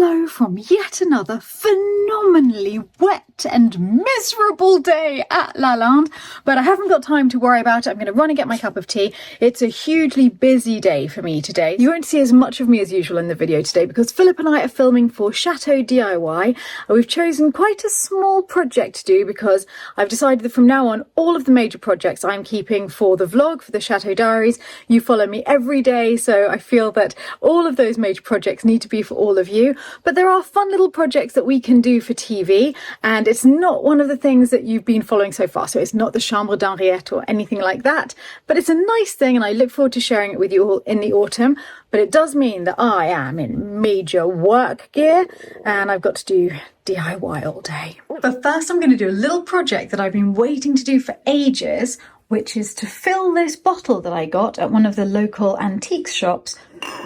Hello from yet another phenomenally wet and miserable day at Lalande, but I haven't got time to worry about it. I'm going to run and get my cup of tea. It's a hugely busy day for me today. You won't see as much of me as usual in the video today because Philip and I are filming for Chateau DIY, and we've chosen quite a small project to do because I've decided that from now on all of the major projects I'm keeping for the vlog, for the Chateau Diaries. You follow me every day, so I feel that all of those major projects need to be for all of you. But there are fun little projects that we can do for TV, and it's not one of the things that you've been following so far. So it's not the chambre d'Henriette or anything like that, but it's a nice thing and I look forward to sharing it with you all in the autumn. But it does mean that I am in major work gear and I've got to do DIY all day. But first I'm going to do a little project that I've been waiting to do for ages, which is to fill this bottle that I got at one of the local antiques shops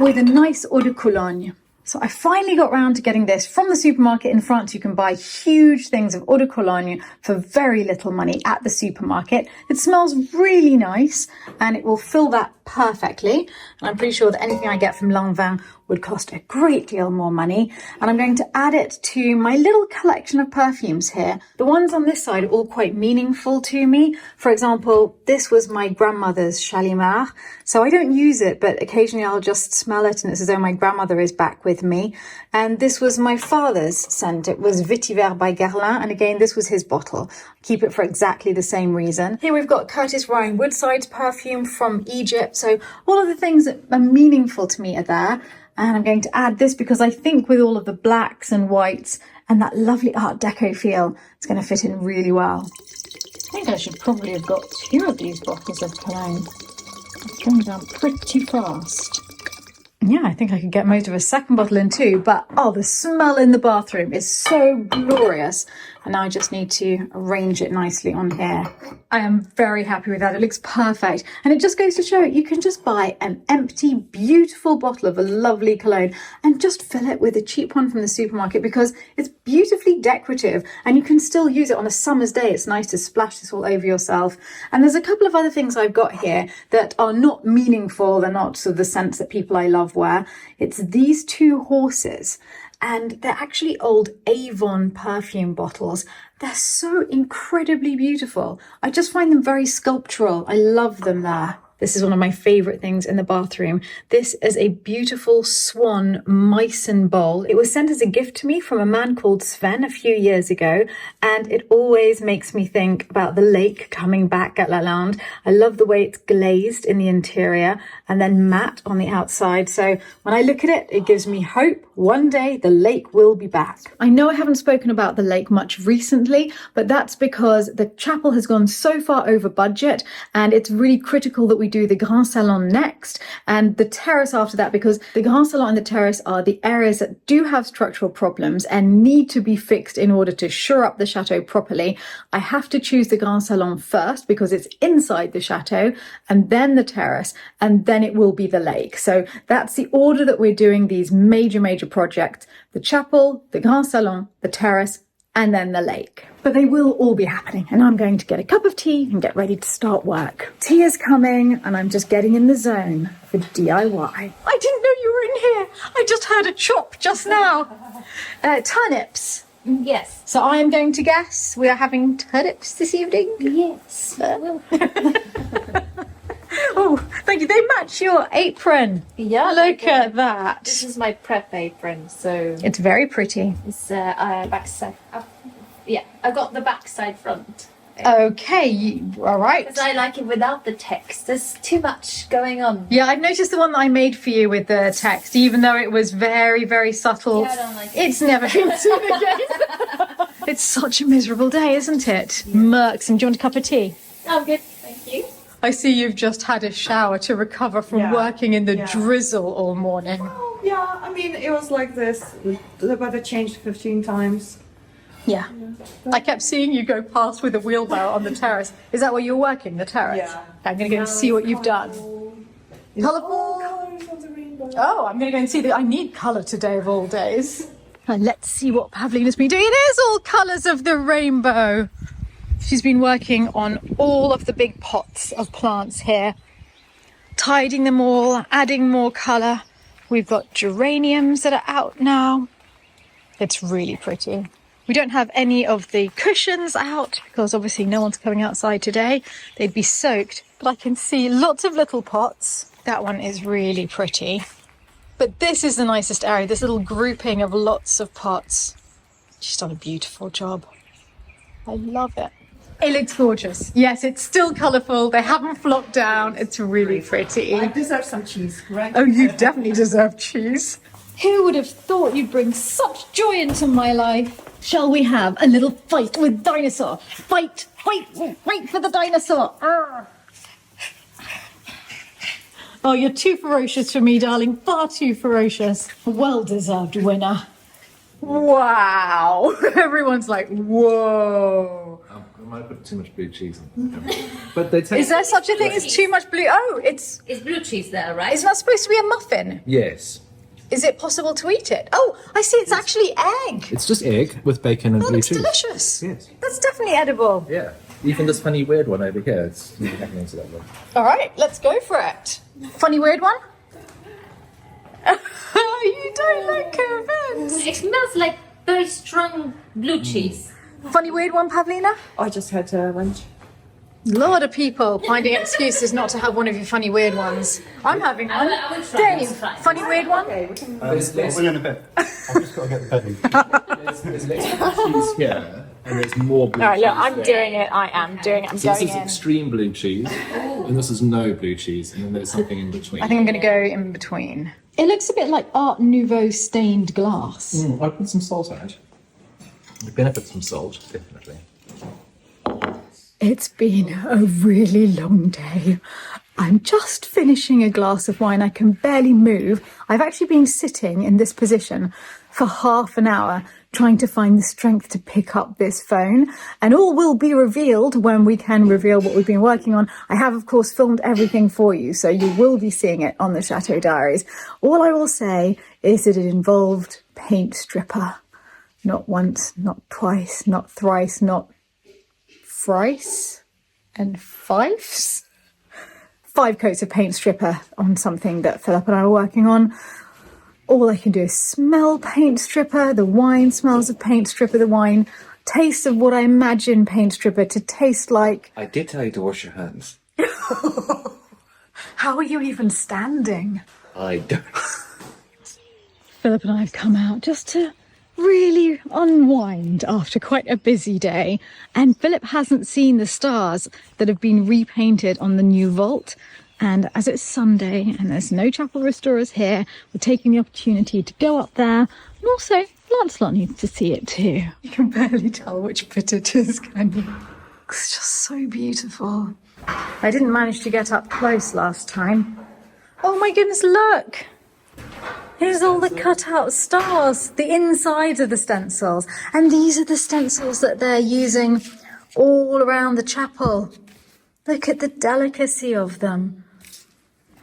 with a nice eau de Cologne. So I finally got round to getting this from the supermarket. In France, you can buy huge things of eau de Cologne for very little money at the supermarket. It smells really nice and it will fill that perfectly. And I'm pretty sure that anything I get from Lanvin would cost a great deal more money. And I'm going to add it to my little collection of perfumes here. The ones on this side are all quite meaningful to me. For example, this was my grandmother's Chalimard. So I don't use it, but occasionally I'll just smell it and it's as though my grandmother is back with me. And this was my father's scent. It was Vetiver by Guerlain. And again, this was his bottle. I keep it for exactly the same reason. Here we've got Curtis Ryan Woodside's perfume from Egypt. So all of the things that are meaningful to me are there. And I'm going to add this because I think with all of the blacks and whites and that lovely Art Deco feel, it's going to fit in really well. I think I should probably have got 2 of these bottles of cologne. It's going down pretty fast. Yeah, I think I could get most of a second bottle in too, but oh, the smell in the bathroom is so glorious. And now I just need to arrange it nicely on here. I am very happy with that. It looks perfect. And it just goes to show you can just buy an empty, beautiful bottle of a lovely cologne and just fill it with a cheap one from the supermarket because it's beautifully decorative and you can still use it on a summer's day. It's nice to splash this all over yourself. And there's a couple of other things I've got here that are not meaningful. They're not sort of the scents that people I love wear. It's these 2 horses. And they're actually old Avon perfume bottles. They're so incredibly beautiful. I just find them very sculptural. I love them there. This is one of my favorite things in the bathroom. This is a beautiful swan Meissen bowl. It was sent as a gift to me from a man called Sven a few years ago, and it always makes me think about the lake coming back at Lalande. I love the way it's glazed in the interior and then matte on the outside. So when I look at it, it gives me hope. One day the lake will be back. I know I haven't spoken about the lake much recently, but that's because the chapel has gone so far over budget and it's really critical that we do the Grand Salon next and the terrace after that, because the Grand Salon and the terrace are the areas that do have structural problems and need to be fixed in order to shore up the chateau properly. I have to choose the Grand Salon first because it's inside the chateau, and then the terrace, and then it will be the lake. So that's the order that we're doing these major projects: the chapel, the Grand Salon, the terrace, and then the lake. But they will all be happening, and I'm going to get a cup of tea and get ready to start work. Tea is coming and I'm just getting in the zone for DIY. I didn't know you were in here. I just heard a chop just now. Turnips. Yes. So I am going to guess we are having turnips this evening. Yes. Oh, thank you. They match your apron. Yeah. Look at that. This is my prep apron, so it's very pretty. it's backside. Yeah, I got the backside front. Okay, all right. Because I like it without the text. There's too much going on. Yeah, I've noticed the one that I made for you with the text, even though it was very subtle. Yeah, I don't like it. It's never been seen again. It's such a miserable day, isn't it? Yeah. Mercs, and do you want a cup of tea? Oh, good. Thank you. I see you've just had a shower to recover from working in the drizzle all morning. Oh, yeah, I mean, it was like this. The weather changed 15 times. Yeah. I kept seeing you go past with a wheelbarrow on the terrace. Is that where you're working, the terrace? Yeah. I'm going to go and see what you've done. Colourful. Colors of the rainbow. Oh, I'm going to go and see that. I need colour today of all days. And let's see what Pavlina's been doing. It is all colours of the rainbow. She's been working on all of the big pots of plants here, tidying them all, adding more colour. We've got geraniums that are out now. It's really pretty. We don't have any of the cushions out because obviously no one's coming outside today. They'd be soaked, but I can see lots of little pots. That one is really pretty. But this is the nicest area, this little grouping of lots of pots. She's done a beautiful job. I love it. It looks gorgeous. Yes, it's still colourful. They haven't flopped down. It's really pretty. I deserve some cheese, right? Oh, you definitely deserve cheese. Who would have thought you'd bring such joy into my life? Shall we have a little fight with dinosaur? Fight, fight, fight for the dinosaur. Arr. Oh, you're too ferocious for me, darling. Far too ferocious. Well-deserved winner. Wow. Everyone's like, whoa. I might put too much blue cheese in. But they take... Is there such a thing as too much blue? Oh, it's blue cheese there, right? Isn't that supposed to be a muffin? Yes. Is it possible to eat it? Oh, I see. It's actually egg. It's just egg with bacon and That blue looks cheese. delicious. Yes. That's definitely edible. Yeah. Even this funny weird one over here, it's really happening to that one. All right, let's go for it. Funny weird one? You don't look convinced. It smells like very strong blue cheese. Funny weird one, Pavlina? I just had lunch. A lot of people finding excuses not to have one of your funny weird ones. I'm having one. I will try. Dave, funny weird one? We're in a bit. I've just got to get the bedding. There's less blue cheese here, and there's more blue All right, cheese look, I'm there. doing it. I am doing it. I'm So going this is in. extreme blue cheese, and this is no blue cheese, and then there's something in between. I think I'm going to go in between. It looks a bit like Art Nouveau stained glass. I put some salt on it. It benefits from salt, definitely. It's been a really long day. I'm just finishing a glass of wine. I can barely move. I've actually been sitting in this position for half an hour trying to find the strength to pick up this phone. And all will be revealed when we can reveal what we've been working on. I have, of course, filmed everything for you, so you will be seeing it on the Chateau Diaries. All I will say is that it involved paint stripper. Not once, not twice, not thrice, not thrice and fifes. 5 coats of paint stripper on something that Philip and I were working on. All I can do is smell paint stripper. The wine smells of paint stripper. The wine tastes of what I imagine paint stripper to taste like. I did tell you to wash your hands. How are you even standing? I don't. Philip and I have come out just to really unwind after quite a busy day, and Philip hasn't seen the stars that have been repainted on the new vault. And as it's Sunday and there's no chapel restorers here, we're taking the opportunity to go up there, and also Lancelot needs to see it too. You can barely tell which bit it is, can you? It's just so beautiful. I didn't manage to get up close last time. Oh my goodness, look! Here's all the cut-out stars, the insides of the stencils. And these are the stencils that they're using all around the chapel. Look at the delicacy of them.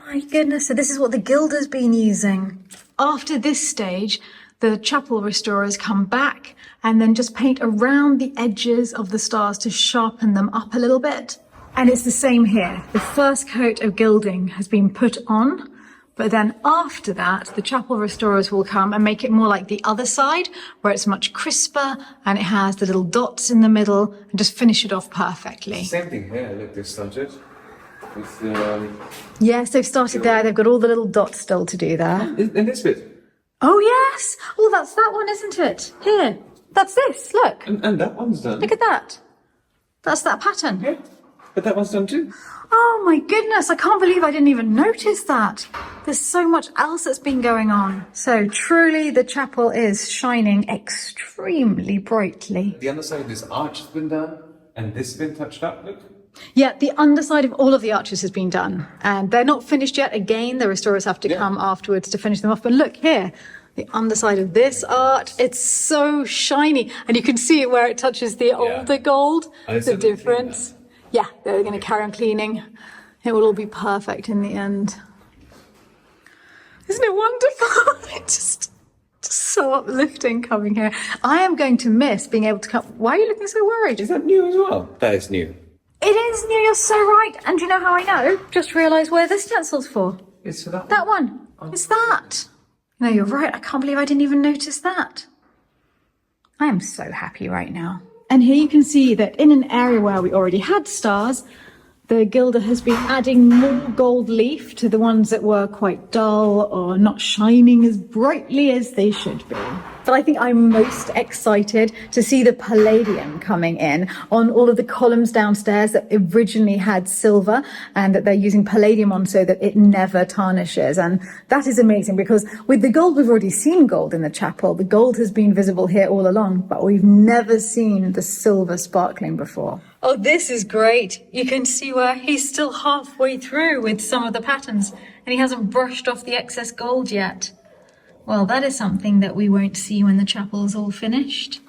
My goodness, so this is what the gilder's been using. After this stage, the chapel restorers come back and then just paint around the edges of the stars to sharpen them up a little bit. And it's the same here. The first coat of gilding has been put on. But then after that, the chapel restorers will come and make it more like the other side, where it's much crisper and it has the little dots in the middle, and just finish it off perfectly. Same thing here. Look, they've started with Yes, they've started there. They've got all the little dots still to do there. in this bit, Oh, yes. Oh, that's that one, isn't it? Here. That's this. Look. and that one's done. Look at that. That's that pattern. Yeah, but that one's done too. Oh my goodness, I can't believe I didn't even notice that. There's so much else that's been going on. So truly the chapel is shining extremely brightly. The underside of this arch has been done, and this has been touched up. Look. Yeah, the underside of all of the arches has been done. And they're not finished yet. Again, the restorers have to come afterwards to finish them off. But look here, the underside of this art, it's so shiny. And you can see it where it touches the older gold, I the said they'd clean difference. Yeah, they're going to carry on cleaning. It will all be perfect in the end. Isn't it wonderful? It's just so uplifting coming here. I am going to miss being able to come. Why are you looking so worried? Is that new as well? That is new. It is new, you're so right. And do you know how I know? Just realised where this stencil's for. It's for that. That one. It's that. No, you're right. I can't believe I didn't even notice that. I am so happy right now. And here you can see that in an area where we already had stars, the gilder has been adding more gold leaf to the ones that were quite dull or not shining as brightly as they should be. But I think I'm most excited to see the palladium coming in on all of the columns downstairs that originally had silver, and that they're using palladium on so that it never tarnishes. And that is amazing, because with the gold, we've already seen gold in the chapel. The gold has been visible here all along, but we've never seen the silver sparkling before. Oh, this is great. You can see where he's still halfway through with some of the patterns, and he hasn't brushed off the excess gold yet. Well, that is something that we won't see when the chapel's all finished.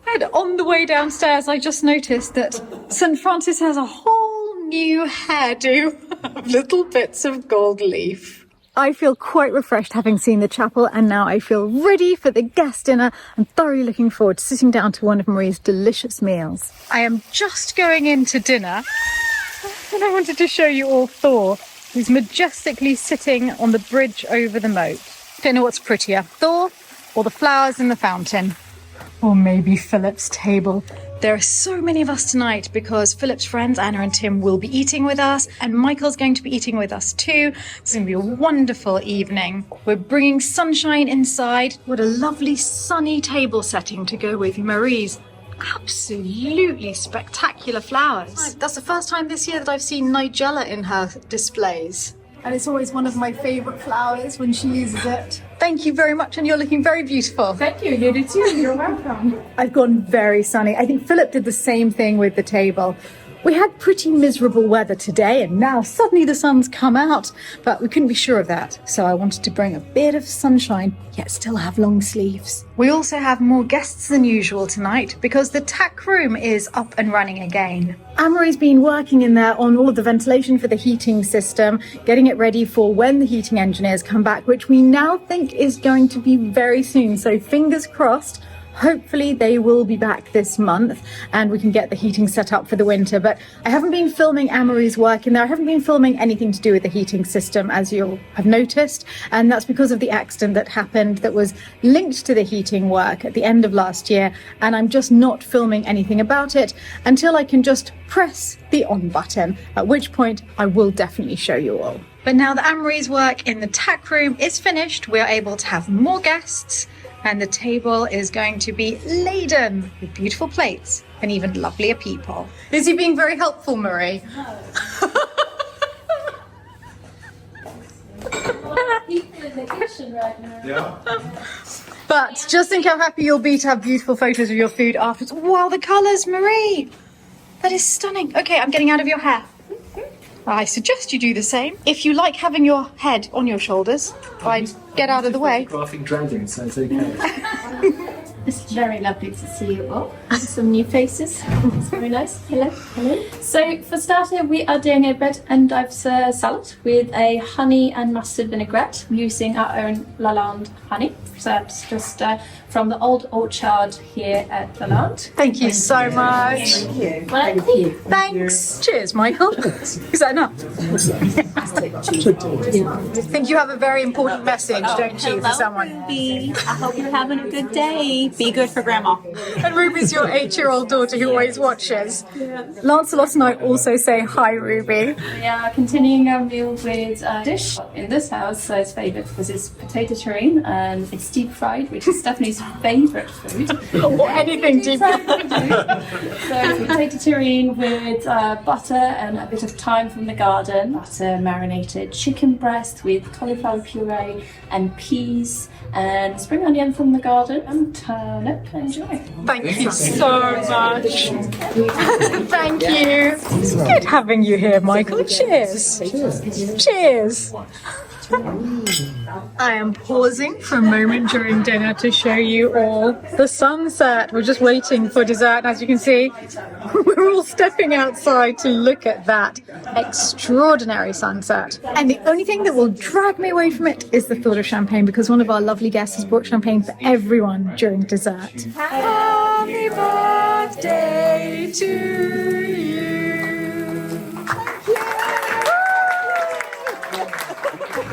And on the way downstairs, I just noticed that St. Francis has a whole new hairdo of little bits of gold leaf. I feel quite refreshed having seen the chapel, and now I feel ready for the guest dinner. I'm thoroughly looking forward to sitting down to one of Marie's delicious meals. I am just going into dinner, and I wanted to show you all Thor, who's majestically sitting on the bridge over the moat. Don't know what's prettier, Thor or the flowers in the fountain? Or maybe Philip's table. There are so many of us tonight because Philip's friends, Anna and Tim, will be eating with us, and Michael's going to be eating with us too. It's going to be a wonderful evening. We're bringing sunshine inside. What a lovely sunny table setting to go with Marie's absolutely spectacular flowers. That's the first time this year that I've seen Nigella in her displays. And it's always one of my favourite flowers when she uses it. Thank you very much, and you're looking very beautiful. Thank you, you do too. You're welcome. I've gone very sunny. I think Philip did the same thing with the table. We had pretty miserable weather today, and now suddenly the sun's come out, but we couldn't be sure of that. So I wanted to bring a bit of sunshine, yet still have long sleeves. We also have more guests than usual tonight because the tack room is up and running again. Anne-Marie's been working in there on all of the ventilation for the heating system, getting it ready for when the heating engineers come back, which we now think is going to be very soon. So fingers crossed. Hopefully they will be back this month and we can get the heating set up for the winter. But I haven't been filming Anne-Marie's work in there. I haven't been filming anything to do with the heating system, as you'll have noticed. And that's because of the accident that happened that was linked to the heating work at the end of last year. And I'm just not filming anything about it until I can just press the on button, at which point I will definitely show you all. But now that Anne-Marie's work in the tack room is finished, we're able to have more guests. And the table is going to be laden with beautiful plates and even lovelier people. Is he being very helpful, Marie? People in the kitchen right now. Yeah. But just think how happy you'll be to have beautiful photos of your food afterwards. Wow, the colours, Marie! That is stunning. Okay, I'm getting out of your hair. I suggest you do the same. If you like having your head on your shoulders, fine, get out of the way. Photographing dragons, so it's okay. It's very lovely to see you all. Some new faces. It's very nice. Hello. Hello. So for starter, we are doing a bread and endive salad with a honey and mustard vinaigrette using our own Lalande honey. So that's just from the old orchard here at Lalande. Thank you so much. Thank you. Thanks. Cheers, Michael. Is that enough? I think you have a very important message, don't you, for someone? I hope you're having a good day. Be good for Grandma. And Ruby's your 8-year-old daughter who always watches. Lancelot and I also say hi, Ruby. We are continuing our meal with a dish in this house. So it's favourite because it's potato terrine and it's deep fried, which is Stephanie's favourite food. Or anything deep fried. So potato terrine with butter and a bit of thyme from the garden. Butter marinated chicken breast with cauliflower puree and peas and spring onion from the garden and turnip. Enjoy. Thank you so much. Thank you. It's good having you here, Michael. Cheers. Cheers. I am pausing for a moment during dinner to show you all the sunset. We're just waiting for dessert. As you can see, we're all stepping outside to look at that extraordinary sunset. And the only thing that will drag me away from it is the thought of champagne, because one of our lovely guests has brought champagne for everyone during dessert. Happy birthday to you.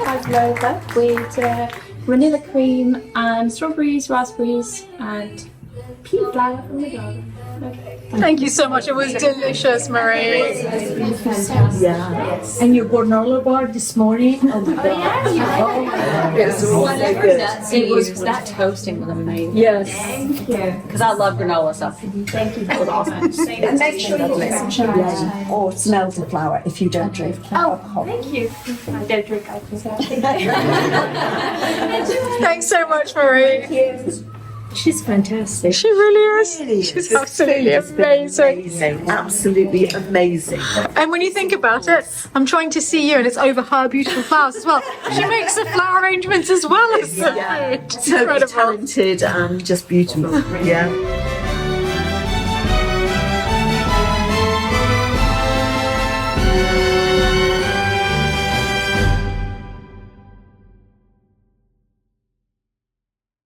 Pavlova with vanilla cream and strawberries, raspberries and pink flower from the garden. Thank you so much. It was delicious, Marie. Yeah. And your granola bar this morning. Oh my God. It was that toasting was amazing. Yes. Because I love granola stuff. And make sure you get some chatelaine or some elderflower if you don't drink alcohol. Thank you. I don't drink alcohol. Thanks so much, Marie. She's fantastic. She really is. She's absolutely amazing. Absolutely amazing. And when you think about it, I'm trying to see you, and it's over her beautiful flowers as well. She makes the flower arrangements as well as the food. Totally talented and just beautiful. Yeah.